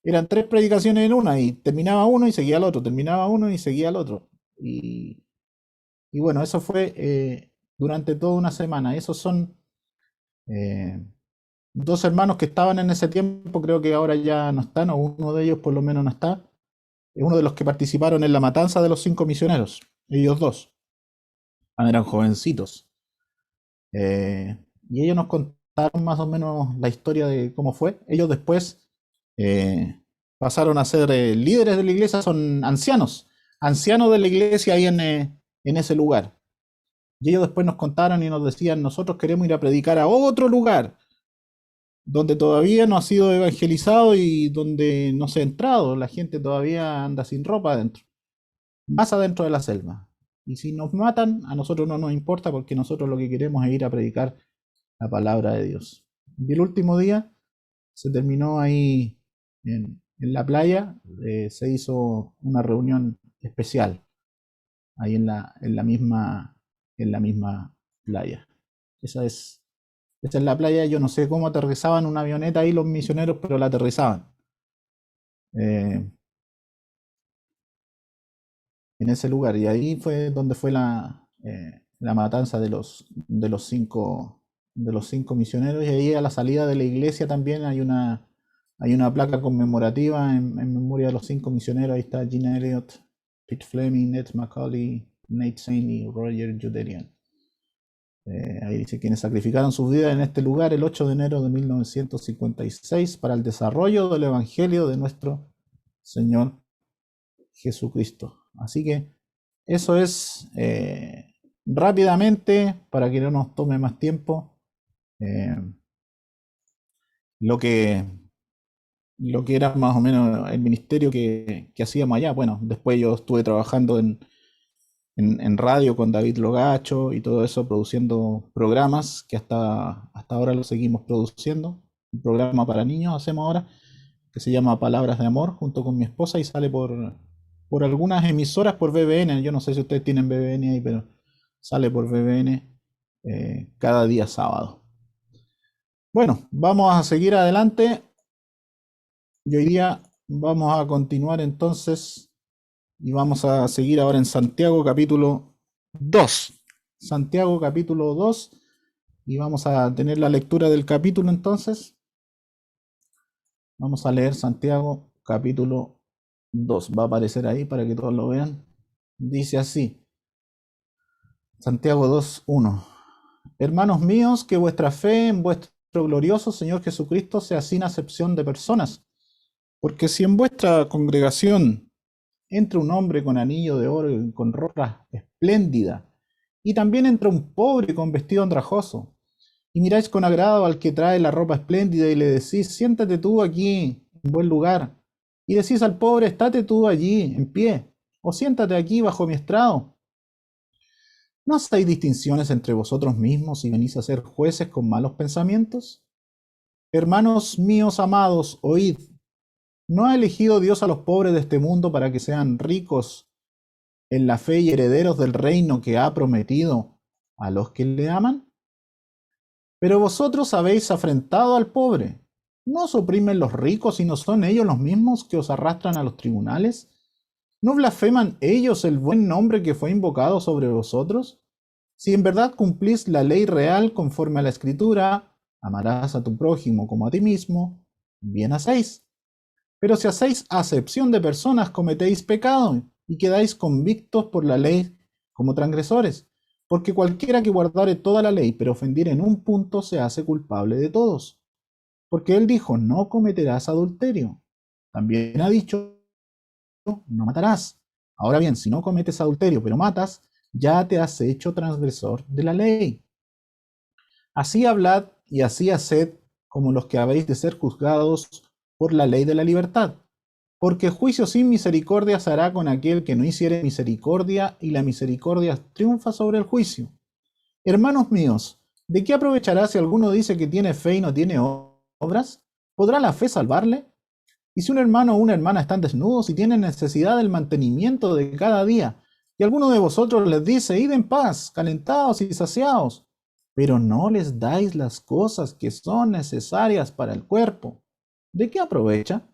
eran tres predicaciones en una y terminaba uno y seguía el otro, terminaba uno y seguía el otro. Y, y bueno, eso fue durante toda una semana. Esos son eh, dos hermanos que estaban en ese tiempo, creo que ahora ya no están, o uno de ellos por lo menos no está. Es uno de los que participaron en la matanza de los 5 misioneros, ellos dos, eran jovencitos. Y ellos nos contaron más o menos la historia de cómo fue. Ellos después eh, pasaron a ser líderes de la iglesia, son ancianos, ancianos de la iglesia ahí en ese lugar. Y ellos después nos contaron y nos decían, nosotros queremos ir a predicar a otro lugar, donde todavía no ha sido evangelizado y donde no se ha entrado, la gente todavía anda sin ropa adentro, más adentro de la selva. Y si nos matan, a nosotros no nos importa porque nosotros lo que queremos es ir a predicar la palabra de Dios. Y el último día se terminó ahí en la playa, se hizo una reunión especial ahí en la misma playa. Esa es, esa es la playa, yo no sé cómo aterrizaban una avioneta ahí los misioneros, pero la aterrizaban. eh, en ese lugar. Y ahí fue donde fue la matanza de los cinco misioneros. Y ahí a la salida de la iglesia también hay una placa conmemorativa en memoria de los 5 misioneros. Ahí está Gene Elliott, Pete Fleming, Ned Macaulay, Nate Saint y Roger Juderian. Ahí dice quienes sacrificaron sus vidas en este lugar el 8 de enero de 1956 para el desarrollo del Evangelio de nuestro Señor Jesucristo. Así que eso es rápidamente, para que no nos tome más tiempo, eh, lo que, lo que era más o menos el ministerio que hacíamos allá. Bueno, después yo estuve trabajando en radio con David Logacho y todo eso, produciendo programas que hasta ahora lo seguimos produciendo. Un programa para niños hacemos ahora, que se llama Palabras de Amor, junto con mi esposa y sale por algunas emisoras por BBN. Yo no sé si ustedes tienen BBN ahí, pero sale por BBN cada día sábado. Bueno, vamos a seguir adelante y hoy día vamos a continuar entonces y vamos a seguir ahora en Santiago capítulo 2. Santiago capítulo 2 y vamos a tener la lectura del capítulo entonces. Vamos a leer Santiago capítulo 2. Va a aparecer ahí para que todos lo vean. Dice así, Santiago 2:1. Hermanos míos, que vuestra fe en vuestro glorioso Señor Jesucristo sea sin acepción de personas. Porque si en vuestra congregación entra un hombre con anillo de oro y con ropa espléndida, y también entra un pobre con vestido andrajoso, y miráis con agrado al que trae la ropa espléndida y le decís, siéntate tú aquí en buen lugar, y decís al pobre, estate tú allí en pie, o siéntate aquí bajo mi estrado. ¿No hacéis distinciones entre vosotros mismos y venís a ser jueces con malos pensamientos? Hermanos míos amados, oíd, ¿no ha elegido Dios a los pobres de este mundo para que sean ricos en la fe y herederos del reino que ha prometido a los que le aman? Pero vosotros habéis afrentado al pobre. ¿No os oprimen los ricos y no son ellos los mismos que os arrastran a los tribunales? ¿No blasfeman ellos el buen nombre que fue invocado sobre vosotros? Si en verdad cumplís la ley real conforme a la Escritura, amarás a tu prójimo como a ti mismo, bien hacéis. Pero si hacéis acepción de personas, cometéis pecado y quedáis convictos por la ley como transgresores. Porque cualquiera que guardare toda la ley, pero ofendiere en un punto, se hace culpable de todos. Porque él dijo, no cometerás adulterio. También ha dicho, no matarás. Ahora bien, si no cometes adulterio, pero matas, ya te has hecho transgresor de la ley. Así hablad y así haced como los que habéis de ser juzgados por la ley de la libertad. Porque juicio sin misericordia se hará con aquel que no hiciere misericordia, y la misericordia triunfa sobre el juicio. Hermanos míos, ¿de qué aprovechará si alguno dice que tiene fe y no tiene obras? ¿Podrá la fe salvarle? Y si un hermano o una hermana están desnudos y tienen necesidad del mantenimiento de cada día, y alguno de vosotros les dice, id en paz, calentados y saciados, pero no les dais las cosas que son necesarias para el cuerpo, ¿de qué aprovecha?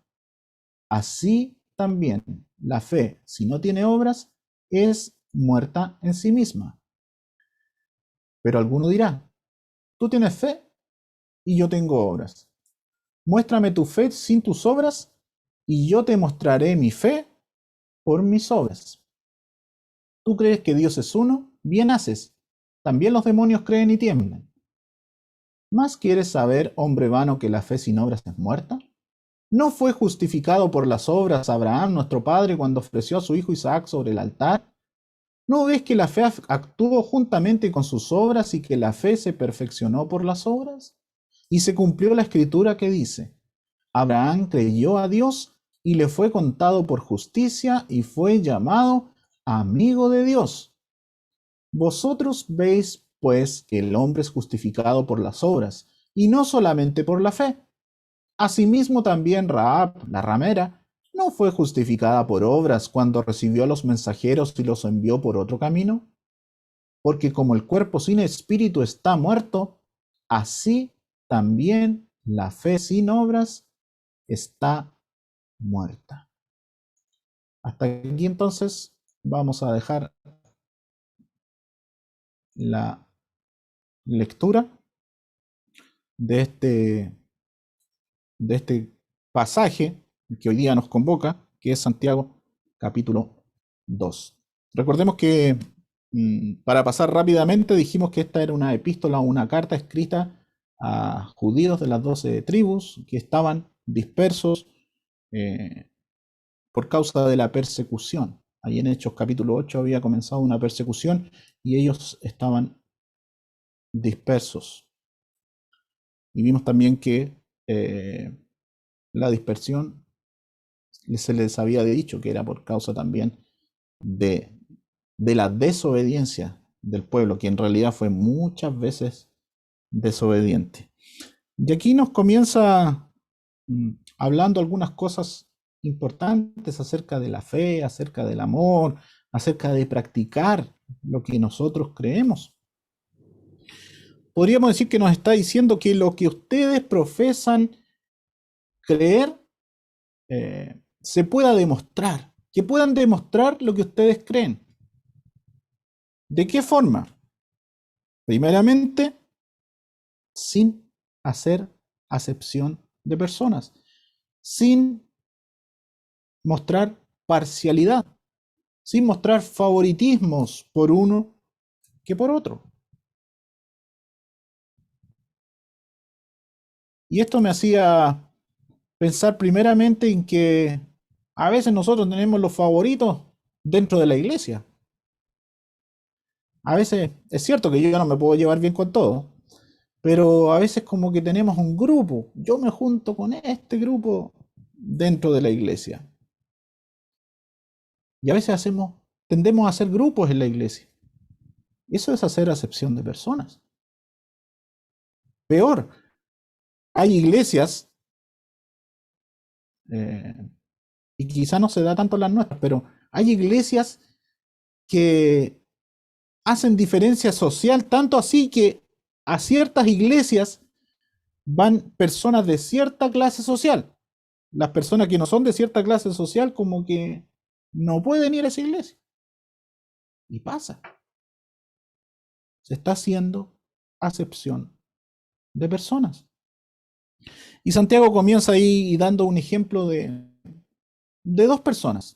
Así también la fe, si no tiene obras, es muerta en sí misma. Pero alguno dirá, tú tienes fe y yo tengo obras. Muéstrame tu fe sin tus obras y yo te mostraré mi fe por mis obras. ¿Tú crees que Dios es uno? Bien haces. También los demonios creen y tiemblan. ¿Más quieres saber, hombre vano, que la fe sin obras es muerta? ¿No fue justificado por las obras Abraham, nuestro padre, cuando ofreció a su hijo Isaac sobre el altar? ¿No ves que la fe actuó juntamente con sus obras y que la fe se perfeccionó por las obras? Y se cumplió la escritura que dice, Abraham creyó a Dios y le fue contado por justicia y fue llamado amigo de Dios. Vosotros veis, pues, que el hombre es justificado por las obras y no solamente por la fe. Asimismo también Rahab, la ramera, no fue justificada por obras cuando recibió a los mensajeros y los envió por otro camino. Porque como el cuerpo sin espíritu está muerto, así también la fe sin obras está muerta. Hasta aquí entonces vamos a dejar la lectura de este pasaje que hoy día nos convoca, que es Santiago capítulo 2. Recordemos que para pasar rápidamente dijimos que esta era una epístola o una carta escrita a judíos de las 12 tribus que estaban dispersos por causa de la persecución. Ahí en Hechos capítulo 8 había comenzado una persecución y ellos estaban dispersos. Y vimos también que la dispersión se les había dicho que era por causa también de, de la desobediencia del pueblo, que en realidad fue muchas veces desobediente. Y aquí nos comienza hablando algunas cosas importantes acerca de la fe, acerca del amor, acerca de practicar lo que nosotros creemos. Podríamos decir que nos está diciendo que lo que ustedes profesan creer se pueda demostrar, que puedan demostrar lo que ustedes creen. ¿De qué forma? Primeramente, sin hacer acepción de personas, sin mostrar parcialidad, sin mostrar favoritismos por uno que por otro. Y esto me hacía pensar primeramente en que a veces nosotros tenemos los favoritos dentro de la iglesia. A veces es cierto que yo no me puedo llevar bien con todos, pero a veces como que tenemos un grupo. Yo me junto con este grupo dentro de la iglesia. Y a veces tendemos a hacer grupos en la iglesia. Eso es hacer acepción de personas. Peor, hay iglesias, y quizá no se da tanto en las nuestras, pero hay iglesias que hacen diferencia social, tanto así que a ciertas iglesias van personas de cierta clase social. Las personas que no son de cierta clase social como que no pueden ir a esa iglesia. Y pasa. Se está haciendo acepción de personas. Y Santiago comienza ahí dando un ejemplo de dos personas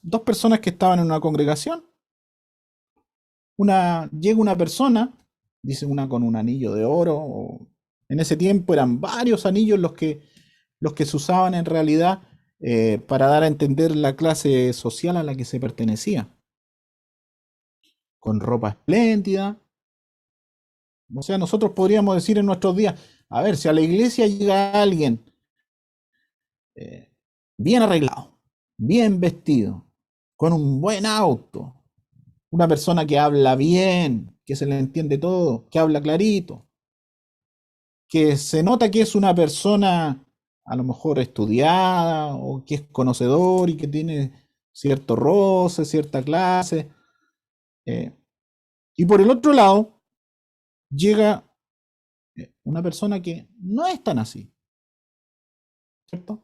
que estaban en una congregación. Llega una persona, dice una con un anillo de oro, en ese tiempo eran varios anillos los que se usaban en realidad para dar a entender la clase social a la que se pertenecía. Con ropa espléndida. O sea, nosotros podríamos decir en nuestros días, a ver, si a la iglesia llega alguien bien arreglado, bien vestido, con un buen auto, una persona que habla bien, que se le entiende todo, que habla clarito, que se nota que es una persona a lo mejor estudiada o que es conocedor y que tiene cierto roce, cierta clase. Y por el otro lado, llega una persona que no es tan así, ¿cierto?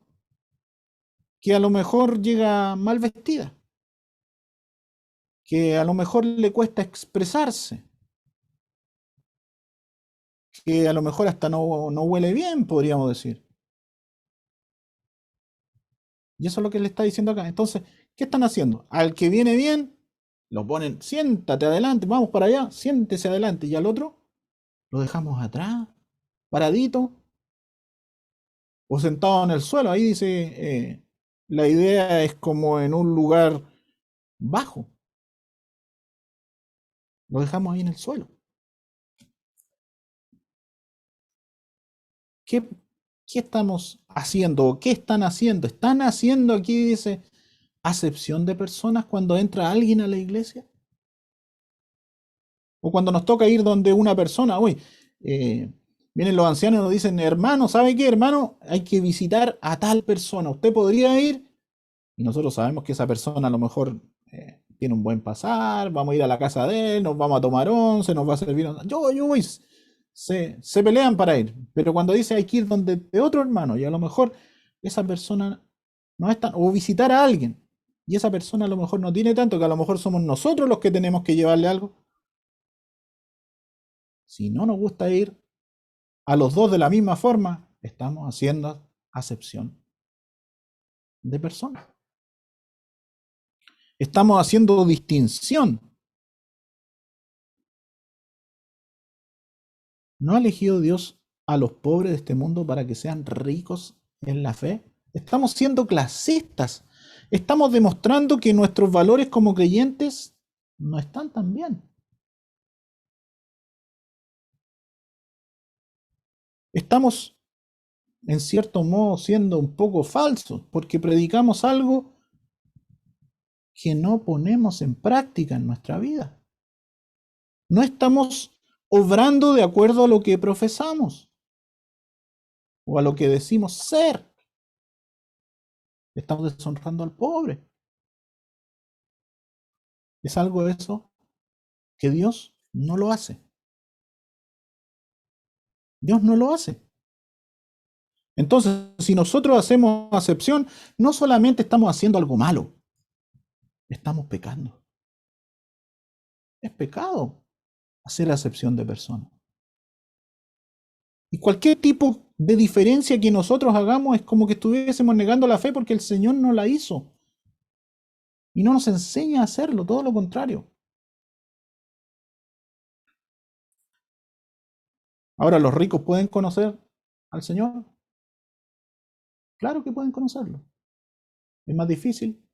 que a lo mejor llega mal vestida, que a lo mejor le cuesta expresarse, que a lo mejor hasta no huele bien, podríamos decir. Y eso es lo que le está diciendo acá. Entonces, ¿qué están haciendo? Al que viene bien, lo ponen, siéntate adelante, vamos para allá, siéntese adelante. Y al otro, lo dejamos atrás, paradito, o sentado en el suelo. Ahí dice, la idea es como en un lugar bajo. Lo dejamos ahí en el suelo. ¿Qué, qué estamos haciendo? ¿Qué están haciendo? ¿Están haciendo aquí, dice, acepción de personas cuando entra alguien a la iglesia? O cuando nos toca ir donde una persona, uy, vienen los ancianos y nos dicen, hermano, ¿sabe qué, hermano? Hay que visitar a tal persona. ¿Usted podría ir? Y nosotros sabemos que esa persona a lo mejor tiene un buen pasar, vamos a ir a la casa de él, nos vamos a tomar once, nos va a servir. Yo voy. Se pelean para ir. Pero cuando dice hay que ir donde de otro hermano, y a lo mejor esa persona no es tan, o visitar a alguien, y esa persona a lo mejor no tiene tanto, que a lo mejor somos nosotros los que tenemos que llevarle algo. Si no nos gusta ir a los dos de la misma forma, estamos haciendo acepción de personas. Estamos haciendo distinción. ¿No ha elegido Dios a los pobres de este mundo para que sean ricos en la fe? Estamos siendo clasistas. Estamos demostrando que nuestros valores como creyentes no están tan bien. Estamos, en cierto modo, siendo un poco falsos porque predicamos algo que no ponemos en práctica en nuestra vida. No estamos obrando de acuerdo a lo que profesamos o a lo que decimos ser. Estamos deshonrando al pobre. Es algo de eso que Dios no lo hace. Dios no lo hace. Entonces, si nosotros hacemos acepción, no solamente estamos haciendo algo malo, estamos pecando. Es pecado hacer acepción de personas. Y cualquier tipo de diferencia que nosotros hagamos es como que estuviésemos negando la fe porque el Señor no la hizo. Y no nos enseña a hacerlo, todo lo contrario. Ahora, ¿los ricos pueden conocer al Señor? Claro que pueden conocerlo. ¿Es más difícil?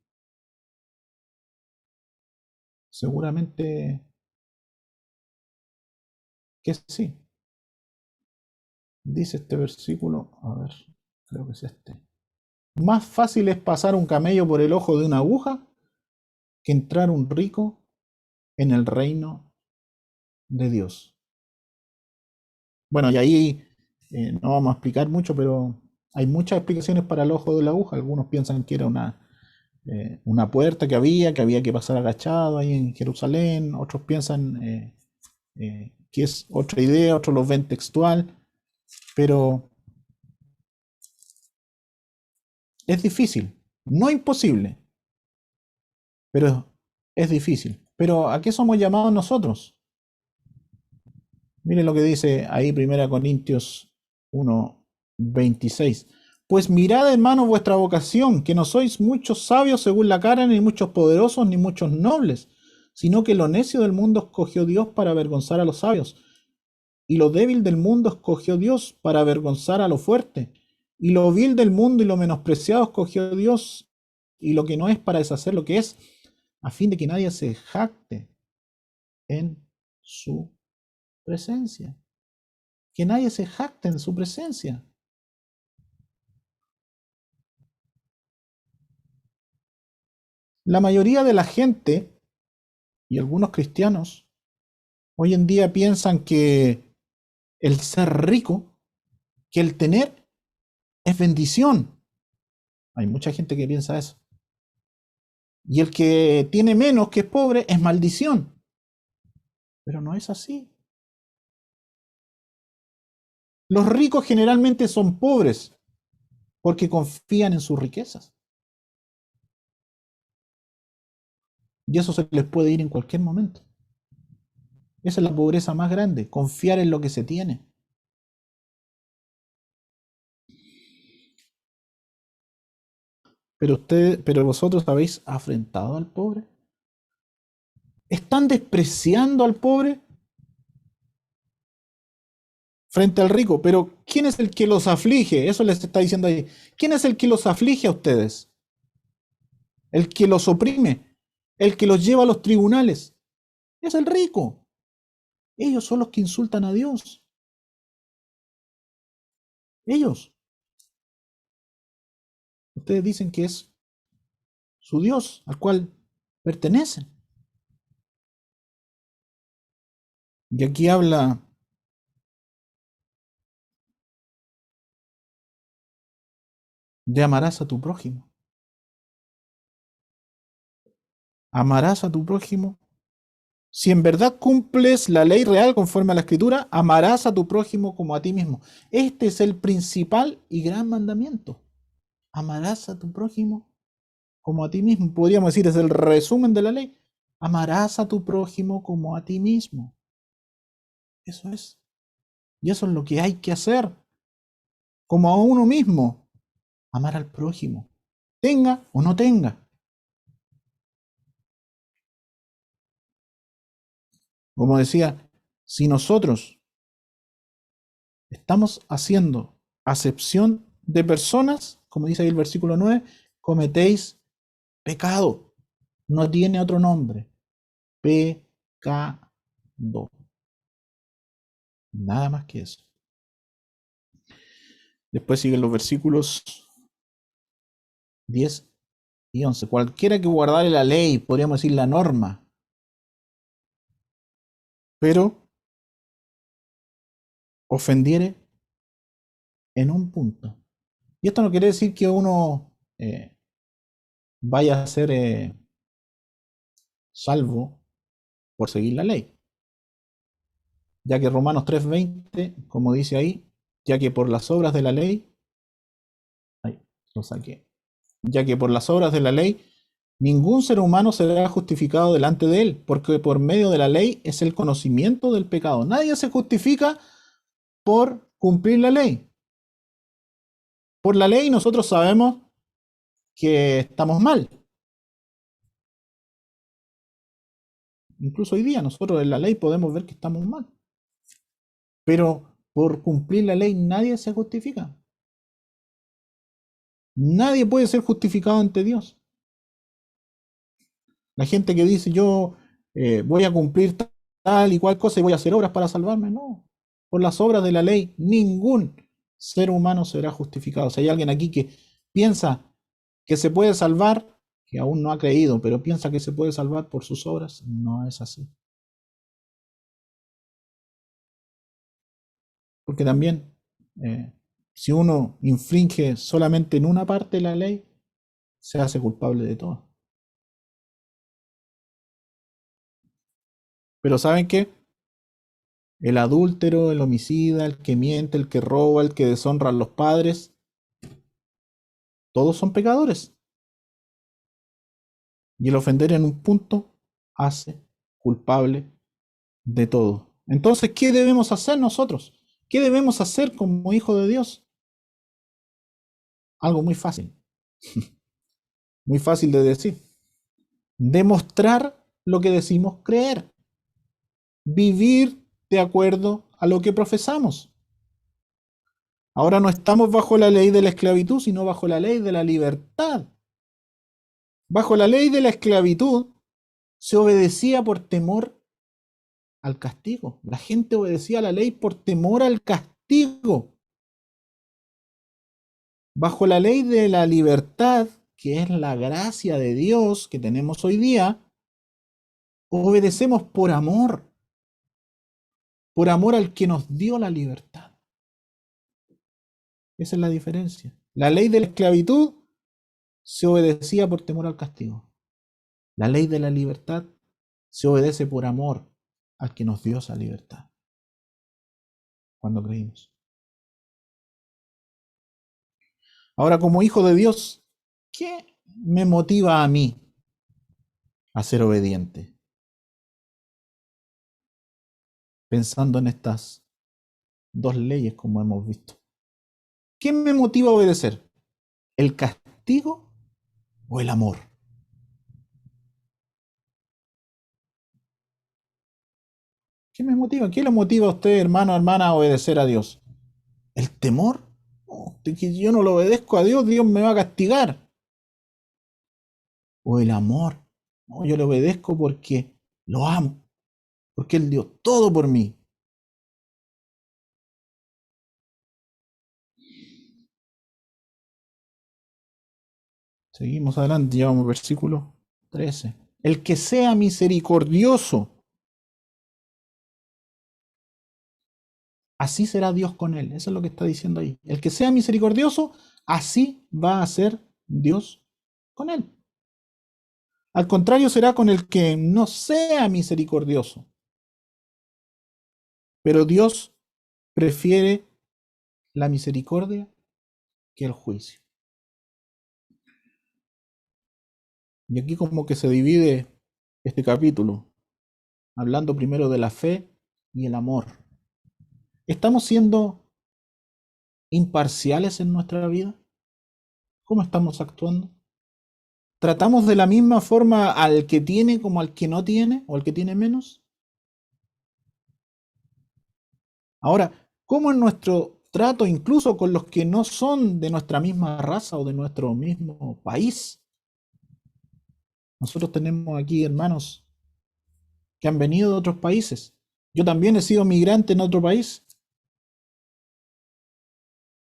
Seguramente que sí. Dice este versículo, a ver, creo que es este. Más fácil es pasar un camello por el ojo de una aguja que entrar un rico en el reino de Dios. Bueno, y ahí no vamos a explicar mucho, pero hay muchas explicaciones para el ojo de la aguja. Algunos piensan que era una puerta que había que pasar agachado ahí en Jerusalén. Otros piensan que es otra idea, otros lo ven textual, pero es difícil, no imposible, pero es difícil. Pero ¿a qué somos llamados nosotros? Miren lo que dice ahí 1 Corintios 1:26. Pues mirad, hermanos, vuestra vocación, que no sois muchos sabios según la cara, ni muchos poderosos, ni muchos nobles, sino que lo necio del mundo escogió Dios para avergonzar a los sabios, y lo débil del mundo escogió Dios para avergonzar a lo fuerte, y lo vil del mundo y lo menospreciado escogió Dios, y lo que no es para deshacer lo que es, a fin de que nadie se jacte en su presencia. Que nadie se jacte en su presencia. La mayoría de la gente y algunos cristianos hoy en día piensan que el ser rico, que el tener es bendición. Hay mucha gente que piensa eso. Y el que tiene menos, que es pobre, es maldición. Pero no es así. Los ricos generalmente son pobres porque confían en sus riquezas. Y eso se les puede ir en cualquier momento. Esa es la pobreza más grande, confiar en lo que se tiene. Pero vosotros habéis afrentado al pobre. ¿Están despreciando al pobre frente al rico? Pero ¿quién es el que los aflige? Eso les está diciendo ahí. ¿Quién es el que los aflige a ustedes? El que los oprime, el que los lleva a los tribunales. Es el rico. Ellos son los que insultan a Dios. Ellos. Ustedes dicen que es su Dios al cual pertenecen. Y aquí habla de amarás a tu prójimo. Amarás a tu prójimo. Si en verdad cumples la ley real conforme a la escritura, amarás a tu prójimo como a ti mismo. Este es el principal y gran mandamiento. Amarás a tu prójimo como a ti mismo. Podríamos decir, es el resumen de la ley. Amarás a tu prójimo como a ti mismo. Eso es. Y eso es lo que hay que hacer. Como a uno mismo. Amar al prójimo. Tenga o no tenga. Como decía, si nosotros estamos haciendo acepción de personas, como dice ahí el versículo 9, cometéis pecado. No tiene otro nombre. Pecado. Nada más que eso. Después siguen los versículos 10 y 11. Cualquiera que guardare la ley, podríamos decir la norma, pero ofendiere en un punto. Y esto no quiere decir que uno vaya a ser salvo por seguir la ley, ya que Romanos 3:20, como dice ahí, ya que por las obras de la ley, ahí lo saqué, ya que por las obras de la ley ningún ser humano será justificado delante de él, porque por medio de la ley es el conocimiento del pecado. Nadie se justifica por cumplir la ley. Por la ley nosotros sabemos que estamos mal. Incluso hoy día nosotros en la ley podemos ver que estamos mal. Pero por cumplir la ley nadie se justifica. Nadie puede ser justificado ante Dios. La gente que dice yo voy a cumplir tal y cual cosa y voy a hacer obras para salvarme, no. Por las obras de la ley ningún ser humano será justificado. Si hay alguien aquí que piensa que se puede salvar, que aún no ha creído, pero piensa que se puede salvar por sus obras, no es así. Porque también, si uno infringe solamente en una parte de la ley, se hace culpable de todo. Pero ¿saben qué? El adúltero, el homicida, el que miente, el que roba, el que deshonra a los padres, todos son pecadores. Y el ofender en un punto hace culpable de todo. Entonces, ¿qué debemos hacer nosotros? ¿Qué debemos hacer como hijo de Dios? Algo muy fácil, muy fácil de decir. Demostrar lo que decimos creer. Vivir de acuerdo a lo que profesamos. Ahora no estamos bajo la ley de la esclavitud, sino bajo la ley de la libertad. Bajo la ley de la esclavitud se obedecía por temor al castigo. La gente obedecía a la ley por temor al castigo. Bajo la ley de la libertad, que es la gracia de Dios que tenemos hoy día, obedecemos por amor al que nos dio la libertad. Esa es la diferencia. La ley de la esclavitud se obedecía por temor al castigo. La ley de la libertad se obedece por amor al que nos dio esa libertad cuando creímos. Ahora, como hijo de Dios, ¿qué me motiva a mí a ser obediente? Pensando en estas dos leyes como hemos visto. ¿Qué me motiva a obedecer? ¿El castigo o el amor? ¿Qué me motiva? ¿Qué le motiva a usted, hermano, hermana, a obedecer a Dios? ¿El temor? No, de que si yo no lo obedezco a Dios, Dios me va a castigar. ¿O el amor? No, yo le obedezco porque lo amo, porque Él dio todo por mí. Seguimos adelante, llevamos versículo 13. El que sea misericordioso, así será Dios con él. Eso es lo que está diciendo ahí. El que sea misericordioso, así va a ser Dios con él. Al contrario será con el que no sea misericordioso. Pero Dios prefiere la misericordia que el juicio. Y aquí como que se divide este capítulo, hablando primero de la fe y el amor. ¿Estamos siendo imparciales en nuestra vida? ¿Cómo estamos actuando? ¿Tratamos de la misma forma al que tiene como al que no tiene o al que tiene menos? Ahora, ¿cómo en nuestro trato incluso con los que no son de nuestra misma raza o de nuestro mismo país? Nosotros tenemos aquí hermanos que han venido de otros países. Yo también he sido migrante en otro país.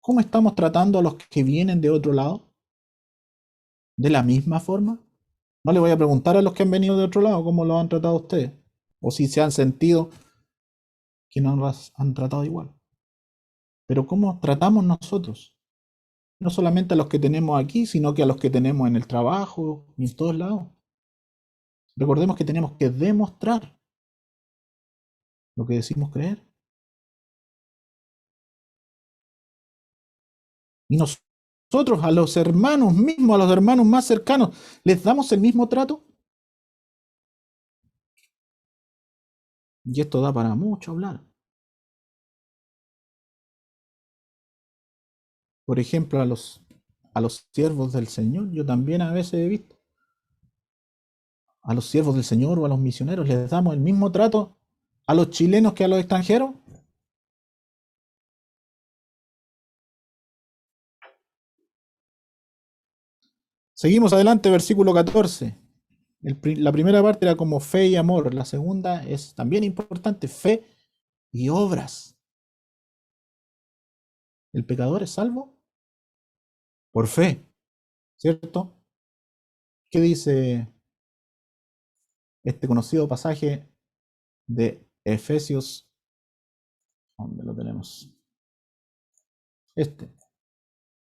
¿Cómo estamos tratando a los que vienen de otro lado? ¿De la misma forma? No le voy a preguntar a los que han venido de otro lado cómo lo han tratado ustedes, o si se han sentido que no nos han tratado igual. Pero ¿cómo tratamos nosotros? No solamente a los que tenemos aquí, sino que a los que tenemos en el trabajo y en todos lados. Recordemos que tenemos que demostrar lo que decimos creer. Y nosotros a los hermanos mismos, a los hermanos más cercanos, ¿les damos el mismo trato? Y esto da para mucho hablar. Por ejemplo, a los siervos del Señor, yo también a veces he visto, a los siervos del Señor o a los misioneros, ¿les damos el mismo trato a los chilenos que a los extranjeros? Seguimos adelante, versículo 14. La primera parte era como fe y amor, la segunda es también importante, fe y obras. El pecador es salvo por fe, ¿cierto? ¿Qué dice este conocido pasaje de Efesios? ¿Dónde lo tenemos?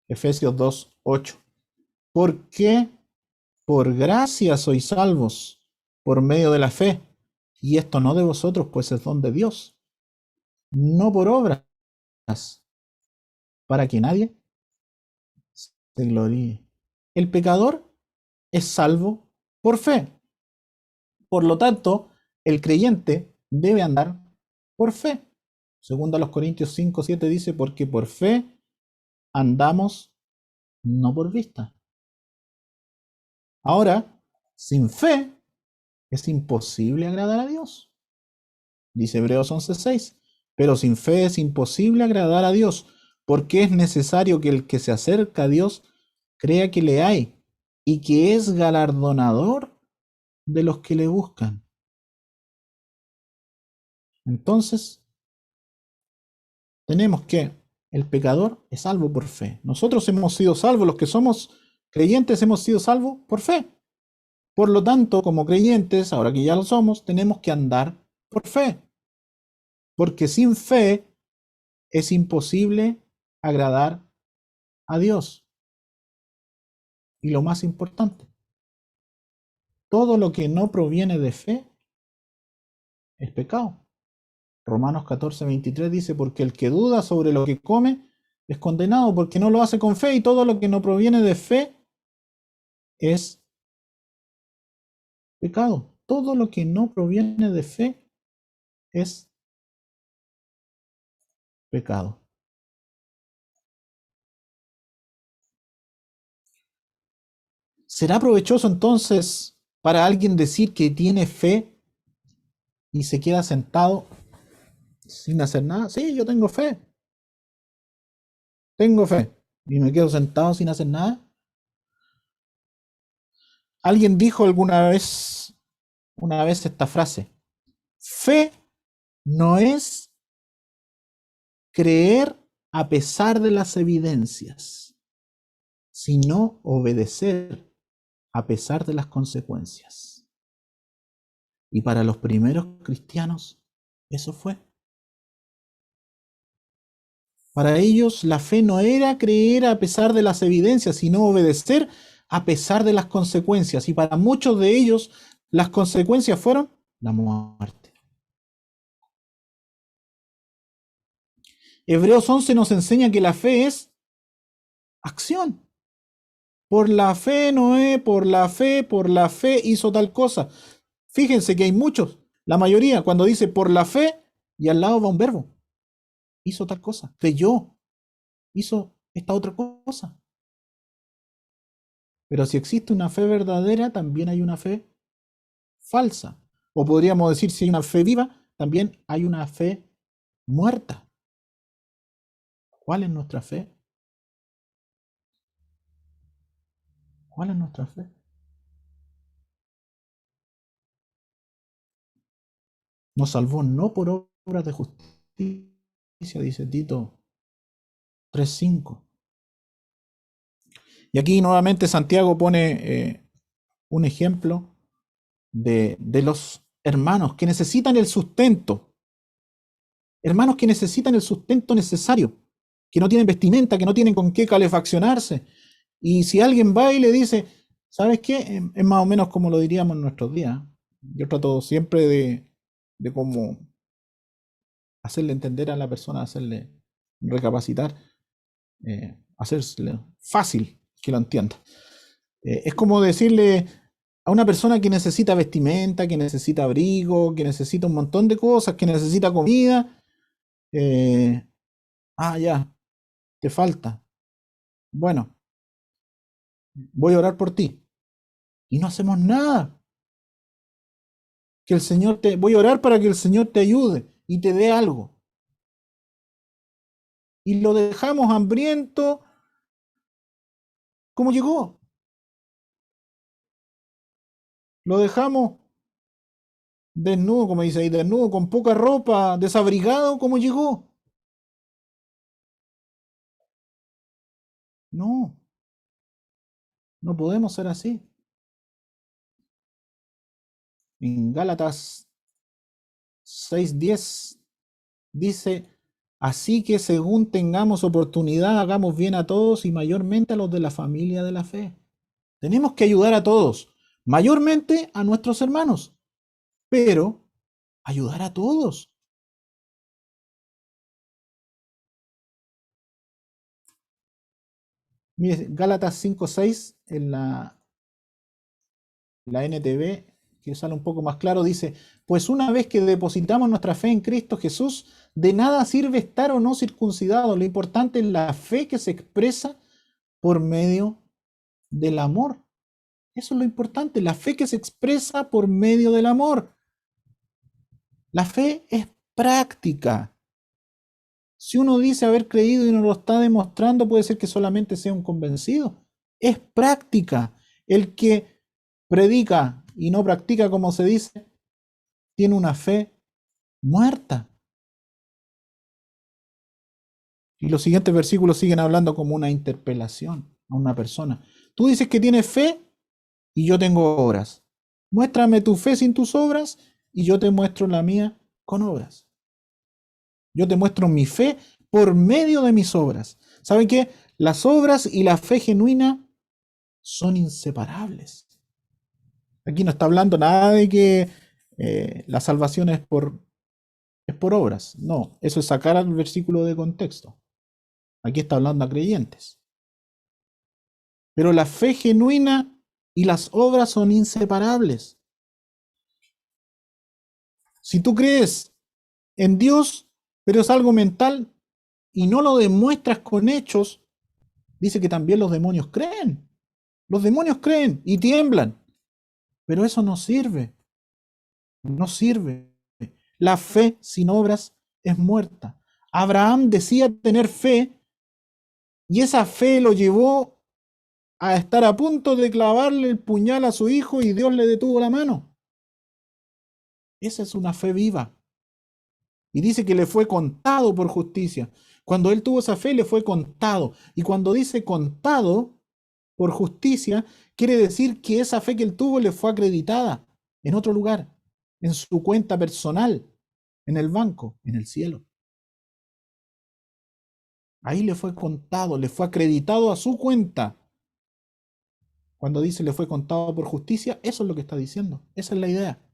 Efesios 2:8. Porque por gracia sois salvos por medio de la fe, y esto no de vosotros, pues es don de Dios, no por obras, para que nadie se gloríe. El pecador es salvo por fe. Por lo tanto, el creyente debe andar por fe. Segundo a los Corintios 5:7 dice, porque por fe andamos, no por vista. Ahora, sin fe es imposible agradar a Dios. Dice Hebreos 11:6, pero sin fe es imposible agradar a Dios, porque es necesario que el que se acerca a Dios crea que le hay y que es galardonador de los que le buscan. Entonces, tenemos que el pecador es salvo por fe. Nosotros hemos sido salvos, los que somos creyentes hemos sido salvos por fe. Por lo tanto, como creyentes, ahora que ya lo somos, tenemos que andar por fe. Porque sin fe es imposible agradar a Dios. Y lo más importante, todo lo que no proviene de fe es pecado. Romanos 14:23 dice, porque el que duda sobre lo que come es condenado porque no lo hace con fe, y todo lo que no proviene de fe es pecado. Todo lo que no proviene de fe es pecado. ¿Será provechoso entonces para alguien decir que tiene fe y se queda sentado sin hacer nada? Sí, yo tengo fe, y me quedo sentado sin hacer nada. Alguien dijo una vez esta frase: fe no es creer a pesar de las evidencias, sino obedecer a pesar de las consecuencias. Y para los primeros cristianos, eso fue. Para ellos la fe no era creer a pesar de las evidencias, sino obedecer a pesar de las consecuencias. Y para muchos de ellos las consecuencias fueron la muerte. Hebreos 11 nos enseña que la fe es acción. Por la fe Noé, por la fe hizo tal cosa. Fíjense que hay muchos, la mayoría, cuando dice por la fe, y al lado va un verbo. Hizo tal cosa, creyó, hizo esta otra cosa. Pero si existe una fe verdadera, también hay una fe falsa. O podríamos decir, si hay una fe viva, también hay una fe muerta. ¿Cuál es nuestra fe? ¿Cuál es nuestra fe? Nos salvó no por obras de justicia, dice Tito 3:5. Y aquí nuevamente Santiago pone un ejemplo de los hermanos que necesitan el sustento. Hermanos que necesitan el sustento necesario, que no tienen vestimenta, que no tienen con qué calefaccionarse. Y si alguien va y le dice, ¿sabes qué? Es más o menos como lo diríamos en nuestros días. Yo trato siempre de cómo hacerle entender a la persona, hacerle recapacitar, hacerle fácil que lo entienda. Es como decirle a una persona que necesita vestimenta, que necesita abrigo, que necesita un montón de cosas, que necesita comida. Ya, te falta. Bueno, voy a orar por ti. Y no hacemos nada. Voy a orar para que el Señor te ayude y te dé algo. Y lo dejamos hambriento como llegó. Lo dejamos desnudo, como dice ahí, desnudo, con poca ropa, desabrigado como llegó. No, no podemos ser así. En Gálatas 6:10 dice, así que según tengamos oportunidad, hagamos bien a todos y mayormente a los de la familia de la fe. Tenemos que ayudar a todos, mayormente a nuestros hermanos, pero ayudar a todos. Mire, Gálatas 5:6 en la NTV, que sale un poco más claro, dice, pues una vez que depositamos nuestra fe en Cristo Jesús, de nada sirve estar o no circuncidado. Lo importante es la fe que se expresa por medio del amor. Eso es lo importante, la fe que se expresa por medio del amor. La fe es práctica. Si uno dice haber creído y no lo está demostrando, puede ser que solamente sea un convencido. Es práctica. El que predica y no practica, como se dice, tiene una fe muerta. Y los siguientes versículos siguen hablando como una interpelación a una persona. Tú dices que tienes fe y yo tengo obras. Muéstrame tu fe sin tus obras y yo te muestro la mía con obras. Yo te muestro mi fe por medio de mis obras. ¿Saben qué? Las obras y la fe genuina son inseparables. Aquí no está hablando nada de que la salvación es por obras. No, eso es sacar al versículo de contexto. Aquí está hablando a creyentes. Pero la fe genuina y las obras son inseparables. Si tú crees en Dios, pero es algo mental y no lo demuestras con hechos, dice que también los demonios creen. Los demonios creen y tiemblan. Pero eso no sirve. No sirve. La fe sin obras es muerta. Abraham decía tener fe y esa fe lo llevó a estar a punto de clavarle el puñal a su hijo y Dios le detuvo la mano. Esa es una fe viva. Y dice que le fue contado por justicia. Cuando él tuvo esa fe, le fue contado. Y cuando dice contado por justicia, quiere decir que esa fe que él tuvo le fue acreditada en otro lugar, en su cuenta personal, en el banco, en el cielo. Ahí le fue contado, le fue acreditado a su cuenta. Cuando dice le fue contado por justicia, eso es lo que está diciendo. Esa es la idea.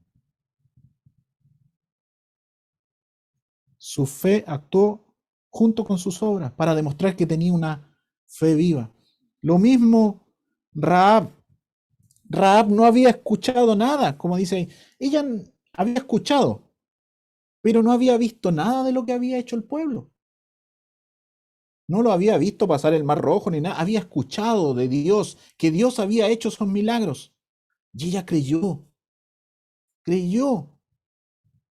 Su fe actuó junto con sus obras para demostrar que tenía una fe viva. Lo mismo Rahab. Rahab no había escuchado nada, como dice ahí. Ella había escuchado, pero no había visto nada de lo que había hecho el pueblo. No lo había visto pasar el Mar Rojo ni nada. Había escuchado de Dios, que Dios había hecho esos milagros. Y ella creyó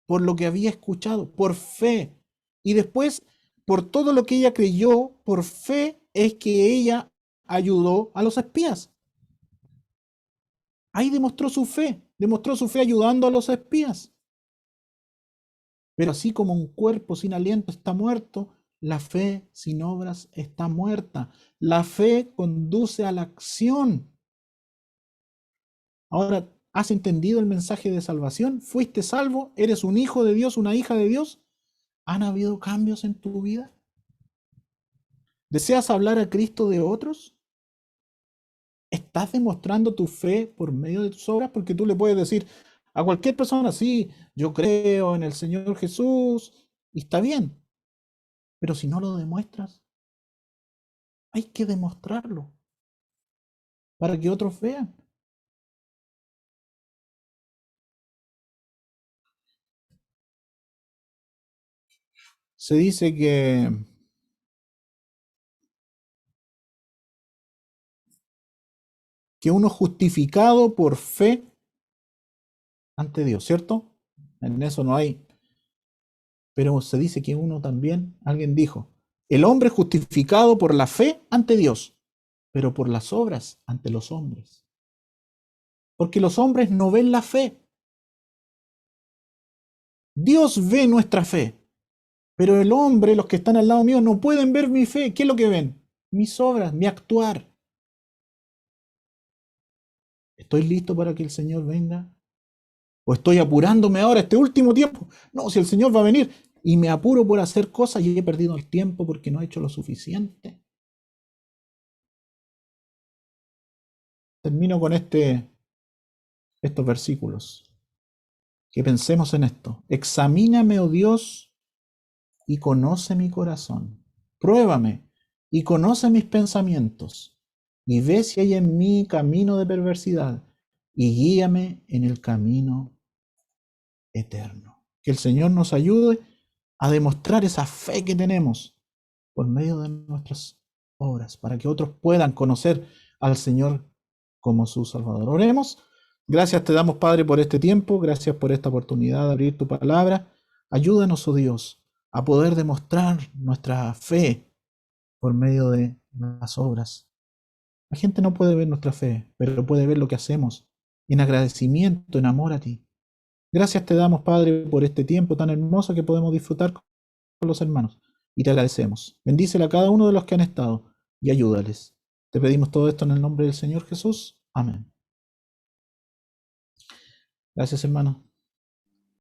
por lo que había escuchado, por fe. Y después, por todo lo que ella creyó, por fe, es que ella ayudó a los espías. Ahí demostró su fe ayudando a los espías. Pero así como un cuerpo sin aliento está muerto, la fe sin obras está muerta. La fe conduce a la acción. Ahora, ¿has entendido el mensaje de salvación? ¿Fuiste salvo? ¿Eres un hijo de Dios, una hija de Dios? ¿Han habido cambios en tu vida? ¿Deseas hablar a Cristo de otros? ¿Estás demostrando tu fe por medio de tus obras? Porque tú le puedes decir a cualquier persona, sí, yo creo en el Señor Jesús, y está bien. Pero si no lo demuestras, hay que demostrarlo para que otros vean. Se dice que uno es justificado por fe ante Dios, ¿cierto? En eso no hay. Pero se dice que uno también, alguien dijo, el hombre es justificado por la fe ante Dios, pero por las obras ante los hombres. Porque los hombres no ven la fe. Dios ve nuestra fe, pero el hombre, los que están al lado mío, no pueden ver mi fe. ¿Qué es lo que ven? Mis obras, mi actuar. ¿Estoy listo para que el Señor venga? ¿O estoy apurándome ahora, este último tiempo? No, si el Señor va a venir y me apuro por hacer cosas y he perdido el tiempo porque no he hecho lo suficiente. Termino con estos versículos. Que pensemos en esto. Examíname, oh Dios, y conoce mi corazón. Pruébame y conoce mis pensamientos. Y ve si hay en mí camino de perversidad. Y guíame en el camino eterno. Que el Señor nos ayude a demostrar esa fe que tenemos por medio de nuestras obras, para que otros puedan conocer al Señor como su Salvador. Oremos. Gracias te damos, Padre, por este tiempo. Gracias por esta oportunidad de abrir tu palabra. Ayúdanos, oh Dios, a poder demostrar nuestra fe por medio de las obras. La gente no puede ver nuestra fe, pero puede ver lo que hacemos en agradecimiento, en amor a ti. Gracias te damos, Padre, por este tiempo tan hermoso que podemos disfrutar con los hermanos. Y te agradecemos. Bendícele a cada uno de los que han estado y ayúdales. Te pedimos todo esto en el nombre del Señor Jesús. Amén. Gracias, hermano.